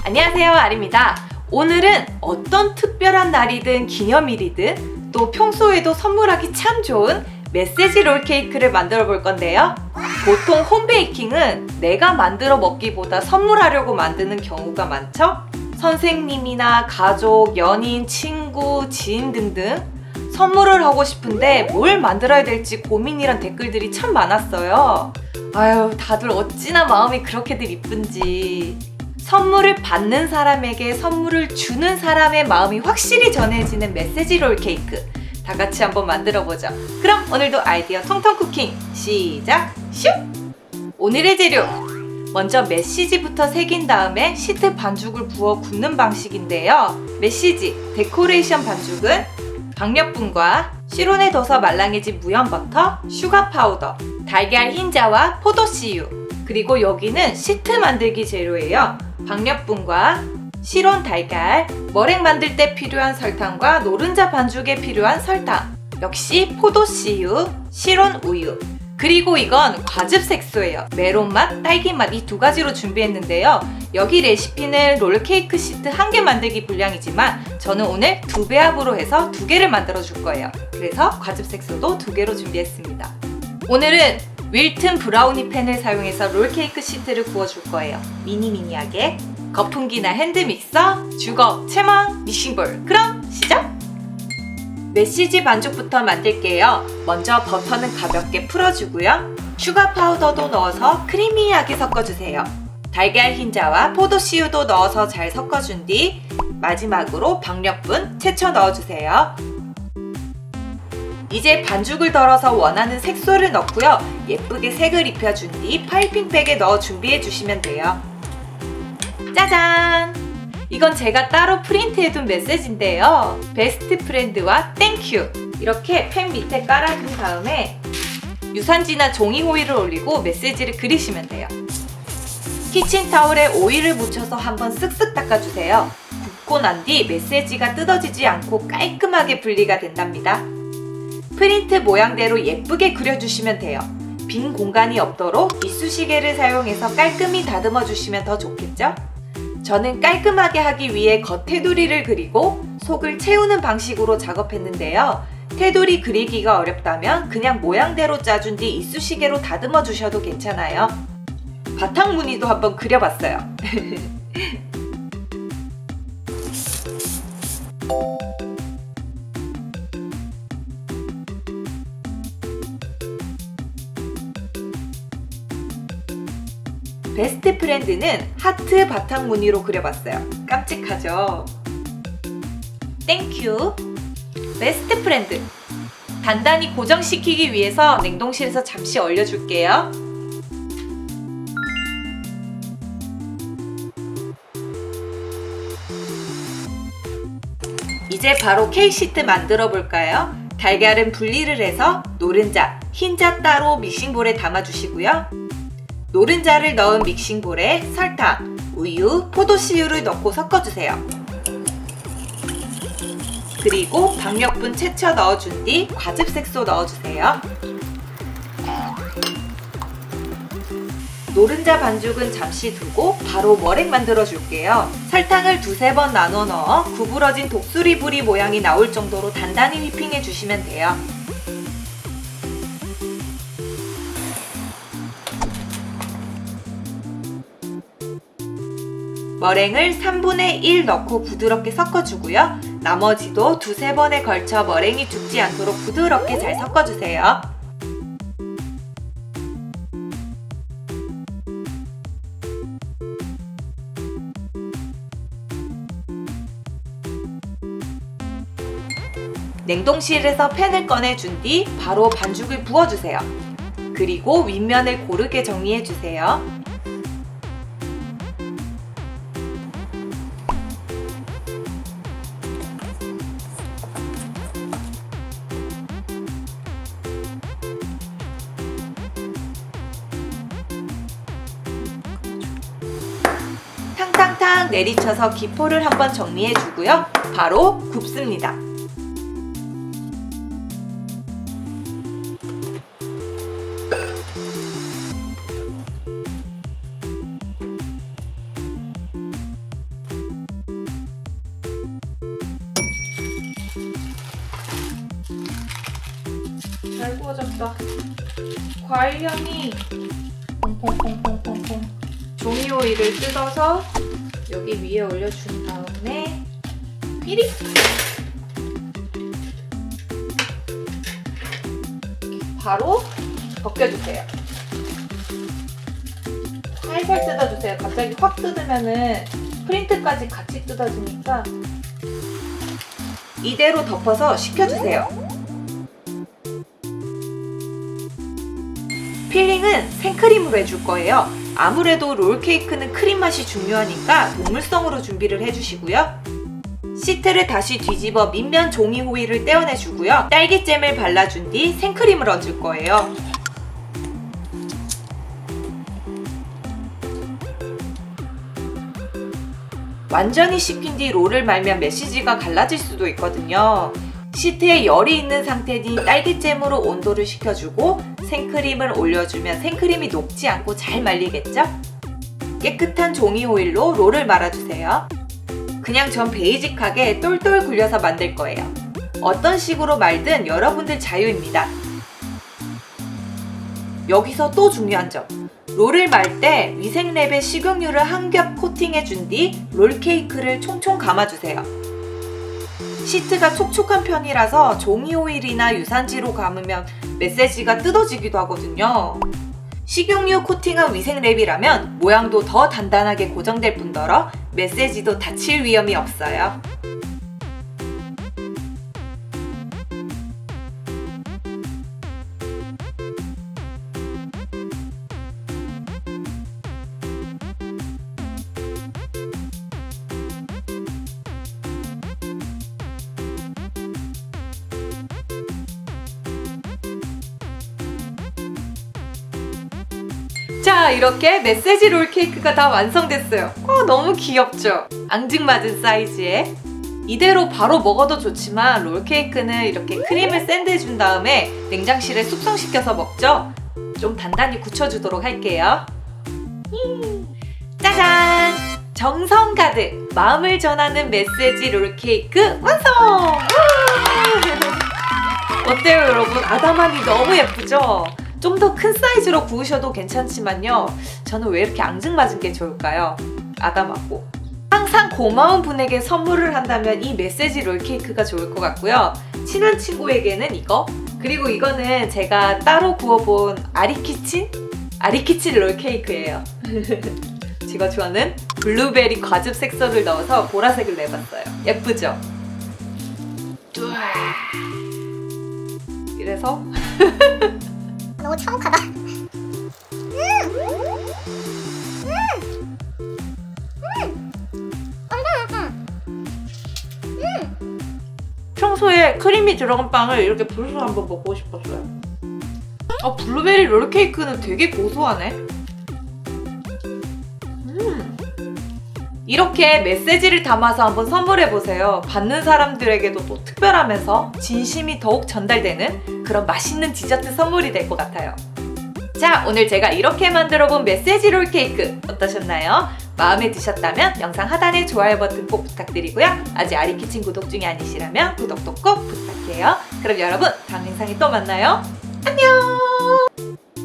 안녕하세요, 아리입니다. 오늘은 어떤 특별한 날이든 기념일이든 또 평소에도 선물하기 참 좋은 메시지 롤케이크를 만들어 볼 건데요. 보통 홈베이킹은 내가 만들어 먹기보다 선물하려고 만드는 경우가 많죠? 선생님이나 가족, 연인, 친구, 지인 등등 선물을 하고 싶은데 뭘 만들어야 될지 고민이란 댓글들이 참 많았어요. 아유, 다들 어찌나 마음이 그렇게들 이쁜지. 선물을 받는 사람에게 선물을 주는 사람의 마음이 확실히 전해지는 메시지 롤 케이크, 다 같이 한번 만들어 보죠. 그럼 오늘도 아이디어 통통 쿠킹 시작! 슉! 오늘의 재료, 먼저 메시지부터 새긴 다음에 시트 반죽을 부어 굽는 방식인데요. 메시지, 데코레이션 반죽은 박력분과 실온에 둬서 말랑해진 무염버터, 슈가 파우더, 달걀 흰자와 포도씨유, 그리고 여기는 시트 만들기 재료예요. 박력분과 실온 달걀, 머랭 만들 때 필요한 설탕과 노른자 반죽에 필요한 설탕, 역시 포도씨유, 실온 우유, 그리고 이건 과즙 색소예요. 메론맛, 딸기맛 이 두 가지로 준비했는데요. 여기 레시피는 롤케이크 시트 1개 만들기 분량이지만 저는 오늘 2배합으로 해서 2개를 만들어 줄 거예요. 그래서 과즙 색소도 2개로 준비했습니다. 오늘은 윌튼 브라우니 팬을 사용해서 롤케이크 시트를 구워줄 거예요. 미니미니하게. 거품기나 핸드믹서, 주걱, 체망, 믹싱볼. 그럼 시작! 메시지 반죽부터 만들게요. 먼저 버터는 가볍게 풀어주고요. 슈가 파우더도 넣어서 크리미하게 섞어주세요. 달걀 흰자와 포도씨유도 넣어서 잘 섞어준 뒤 마지막으로 박력분 채쳐 넣어주세요. 이제 반죽을 덜어서 원하는 색소를 넣고요. 예쁘게 색을 입혀준 뒤 파이핑백에 넣어 준비해 주시면 돼요. 짜잔! 이건 제가 따로 프린트해둔 메시지인데요. 베스트 프렌드와 땡큐! 이렇게 팬 밑에 깔아준 다음에 유산지나 종이 호일을 올리고 메시지를 그리시면 돼요. 키친타올에 오일을 묻혀서 한번 쓱쓱 닦아주세요. 굽고 난 뒤 메시지가 뜯어지지 않고 깔끔하게 분리가 된답니다. 프린트 모양대로 예쁘게 그려주시면 돼요. 빈 공간이 없도록 이쑤시개를 사용해서 깔끔히 다듬어 주시면 더 좋겠죠? 저는 깔끔하게 하기 위해 겉 테두리를 그리고 속을 채우는 방식으로 작업했는데요. 테두리 그리기가 어렵다면 그냥 모양대로 짜준 뒤 이쑤시개로 다듬어 주셔도 괜찮아요. 바탕 무늬도 한번 그려봤어요. 베스트 프렌드는 하트 바탕 무늬로 그려봤어요. 깜찍하죠? 땡큐! 베스트 프렌드! 단단히 고정시키기 위해서 냉동실에서 잠시 얼려줄게요. 이제 바로 케이크 시트 만들어 볼까요? 달걀은 분리를 해서 노른자, 흰자 따로 믹싱볼에 담아주시고요. 노른자를 넣은 믹싱볼에 설탕, 우유, 포도씨유를 넣고 섞어주세요. 그리고 박력분 채쳐 넣어준 뒤 과즙 색소 넣어주세요. 노른자 반죽은 잠시 두고 바로 머랭 만들어 줄게요. 설탕을 2-3번 나눠 넣어 구부러진 독수리부리 모양이 나올 정도로 단단히 휘핑해 주시면 돼요. 머랭을 3분의 1 넣고 부드럽게 섞어주고요. 나머지도 2-3번에 걸쳐 머랭이 죽지 않도록 부드럽게 잘 섞어주세요. 냉동실에서 팬을 꺼내준 뒤 바로 반죽을 부어주세요. 그리고 윗면을 고르게 정리해주세요. 탕탕탕 내리쳐서 기포를 한번 정리해주고요. 바로 굽습니다. 맛있겠다. 과일 향이 퐁퐁퐁퐁퐁퐁. 종이 오일을 뜯어서 여기 위에 올려준 다음에 삐릭. 바로 벗겨주세요. 살살 뜯어주세요. 갑자기 확 뜯으면은 프린트까지 같이 뜯어지니까 이대로 덮어서 식혀주세요. 필링은 생크림으로 해줄 거예요. 아무래도 롤케이크는 크림 맛이 중요하니까 동물성으로 준비를 해주시고요. 시트를 다시 뒤집어 밑면 종이 호일을 떼어내주고요. 딸기잼을 발라준 뒤 생크림을 얹을 거예요. 완전히 식힌 뒤 롤을 말면 메시지가 갈라질 수도 있거든요. 시트에 열이 있는 상태 뒤 딸기잼으로 온도를 식혀주고 생크림을 올려주면 생크림이 녹지 않고 잘 말리겠죠? 깨끗한 종이 호일로 롤을 말아주세요. 그냥 전 베이직하게 똘똘 굴려서 만들 거예요. 어떤 식으로 말든 여러분들 자유입니다. 여기서 또 중요한 점. 롤을 말 때 위생랩에 식용유를 한 겹 코팅해준 뒤 롤케이크를 총총 감아주세요. 시트가 촉촉한 편이라서 종이 오일이나 유산지로 감으면 메시지가 뜯어지기도 하거든요. 식용유 코팅한 위생랩이라면 모양도 더 단단하게 고정될 뿐더러 메시지도 다칠 위험이 없어요. 자, 이렇게 메시지 롤케이크가 다 완성됐어요. 너무 귀엽죠? 앙증맞은 사이즈에. 이대로 바로 먹어도 좋지만 롤케이크는 이렇게 크림을 샌드해준 다음에 냉장실에 숙성시켜서 먹죠? 좀 단단히 굳혀주도록 할게요. 짜잔! 정성 가득 마음을 전하는 메시지 롤케이크 완성! 어때요, 여러분? 아담함이 너무 예쁘죠? 좀 더 큰 사이즈로 구우셔도 괜찮지만요. 저는 왜 이렇게 앙증맞은 게 좋을까요? 아담하고. 항상 고마운 분에게 선물을 한다면 이 메시지 롤케이크가 좋을 것 같고요. 친한 친구에게는 이거. 그리고 이거는 제가 따로 구워본 아리키친 롤케이크예요. 제가 좋아하는 블루베리 과즙 색소를 넣어서 보라색을 내봤어요. 예쁘죠? 이래서 너무 참혹하다. 평소에 크림이 들어간 빵을 이렇게 부르르 한번 먹고 싶었어요. 블루베리 롤케이크는 되게 고소하네. 이렇게 메시지를 담아서 한번 선물해보세요. 받는 사람들에게도 또 특별하면서 진심이 더욱 전달되는 그런 맛있는 디저트 선물이 될 것 같아요. 자, 오늘 제가 이렇게 만들어본 메시지 롤케이크 어떠셨나요? 마음에 드셨다면 영상 하단에 좋아요 버튼 꼭 부탁드리고요. 아직 아리키친 구독 중이 아니시라면 구독도 꼭 부탁해요. 그럼 여러분 다음 영상에 또 만나요. 안녕!